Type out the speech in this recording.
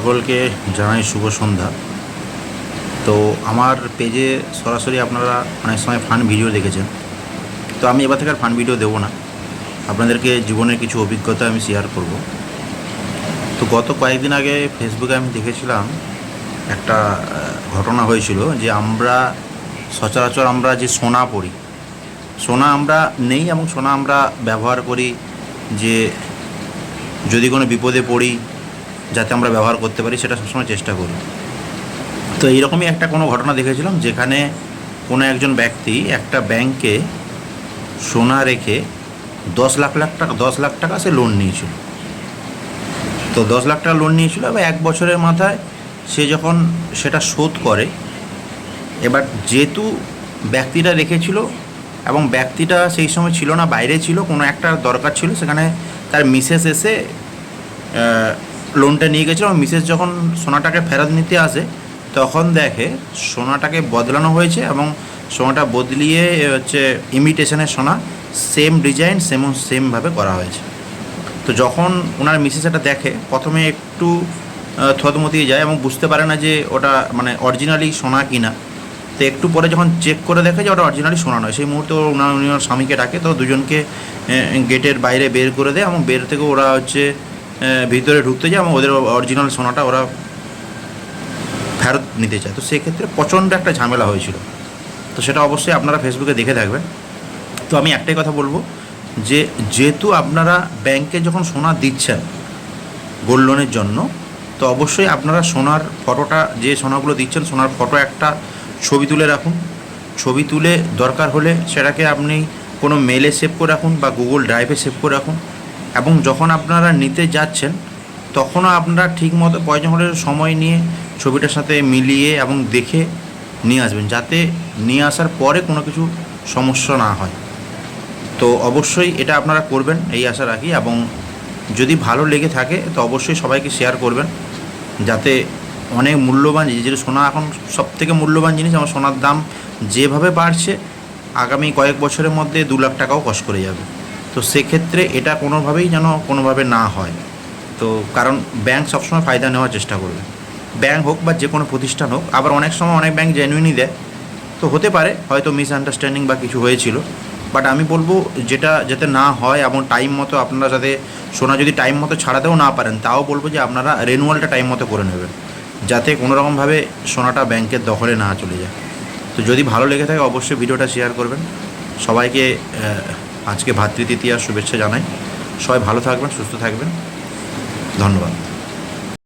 সকলকে জানাই শুভ সন্ধ্যা। তো আমার পেজে সরাসরি আপনারা অনেক সময় ফান ভিডিও দেখেছেন, তো আমি এবার থেকে আর ফান ভিডিও দেবো না। আপনাদেরকে জীবনের কিছু অভিজ্ঞতা আমি শেয়ার করব। তো গত কয়েকদিন আগে ফেসবুকে আমি দেখেছিলাম একটা ঘটনা হয়েছিল যে আমরা সচরাচর আমরা যে সোনা পরি, সোনা আমরা নেই এবং সোনা আমরা ব্যবহার করি যে যদি কোনো বিপদে পড়ি যাতে আমরা ব্যবহার করতে পারি, সেটা সবসময় চেষ্টা করি। তো এইরকমই একটা কোনো ঘটনা দেখেছিলাম যেখানে কোনো একজন ব্যক্তি একটা ব্যাংকে সোনা রেখে 10 লাখ টাকা সে লোন নিয়েছিল। তো 10 লাখ টাকা লোন নিয়েছিল এবং 1 বছরের মাথায় সে যখন সেটা শোধ করে, এবার যেহেতু ব্যক্তিটা রেখেছিল এবং ব্যক্তিটা সেই সময় ছিল না, বাইরে ছিল, কোনো একটা দরকার ছিল, সেখানে তার মিসেস এসে লোনটা নিয়ে গেছিলো এবং মিসেস যখন সোনাটাকে ফেরত নিতে আসে তখন দেখে সোনাটাকে বদলানো হয়েছে এবং সোনাটা বদলিয়ে হচ্ছে ইমিটেশনের সোনা, সেম ডিজাইন সেমভাবে করা হয়েছে। তো যখন ওনার মিসেস এটা দেখে প্রথমে একটু থতমতিয়ে যায় এবং বুঝতে পারে না যে ওটা মানে অরিজিনালি সোনা কিনা। তো একটু পরে যখন চেক করে দেখে যে ওটা অরিজিনালি সোনা নয়, সেই মুহূর্তে উনি ওর স্বামীকে ডাকে। তো দুজনকে গেটের বাইরে বের করে দেয় এবং বের থেকে ওরা হচ্ছে ভিতরে ঢুকতে যায় এবং ওদের অরিজিনাল সোনাটা ওরা ফেরত নিতে চায়। তো সেক্ষেত্রে প্রচণ্ড একটা ঝামেলা হয়েছিল। তো সেটা অবশ্যই আপনারা ফেসবুকে দেখে থাকবেন। তো আমি একটাই কথা বলবো যে যেহেতু আপনারা ব্যাংকে যখন সোনা দিচ্ছেন গোল্ড লোনের জন্য, তো অবশ্যই আপনারা সোনার ফটোটা, যে সোনাগুলো দিচ্ছেন সোনার ফটো একটা ছবি তুলে রাখুন। ছবি তুলে দরকার হলে সেটাকে আপনি কোনো মেলে সেভ করে রাখুন বা গুগল ড্রাইভে সেভ করে রাখুন এবং যখন আপনারা নিতে যাচ্ছেন তখনও আপনারা ঠিক মতো প্রয়োজন হলে সময় নিয়ে ছবিটার সাথে মিলিয়ে এবং দেখে নিয়ে আসবেন, যাতে নিয়ে আসার পরে কোনো কিছু সমস্যা না হয়। তো অবশ্যই এটা আপনারা করবেন এই আশা রাখি, এবং যদি ভালো লেগে থাকে তো অবশ্যই সবাইকে শেয়ার করবেন, যাতে অনেক মূল্যবান যেটা সোনা এখন সবথেকে মূল্যবান জিনিস। আমার সোনার দাম যেভাবে বাড়ছে আগামী কয়েক বছরের মধ্যে 2 লাখ টাকাও কষ্ট করে যাবে। তো সেক্ষেত্রে এটা কোনোভাবেই যেন কোনোভাবে না হয়। তো কারণ ব্যাংক সবসময় ফায়দা নেওয়ার চেষ্টা করবে, ব্যাংক হোক বা যে কোনো প্রতিষ্ঠান হোক। আবার অনেক সময় অনেক ব্যাংক জেনুইনই দেয়, তো হতে পারে হয়তো মিসআন্ডারস্ট্যান্ডিং বা কিছু হয়েছিল। বাট আমি বলবো যেটা যাতে না হয় এবং টাইম মতো আপনারা যাতে সোনা যদি টাইম মতো ছাড়াতেও না পারেন, তাও বলবো যে আপনারা রেনুয়ালটা টাইম মতো করে নেবেন, যাতে কোনোরকমভাবে সোনাটা ব্যাংকের দখলে না চলে যায়। তো যদি ভালো লেগে থাকে অবশ্যই ভিডিওটা শেয়ার করবেন। সবাইকে আজকে ভাতৃ তৃতীয়ার শুভেচ্ছা জানাই। সবাই ভালো থাকবেন, সুস্থ থাকবেন। ধন্যবাদ।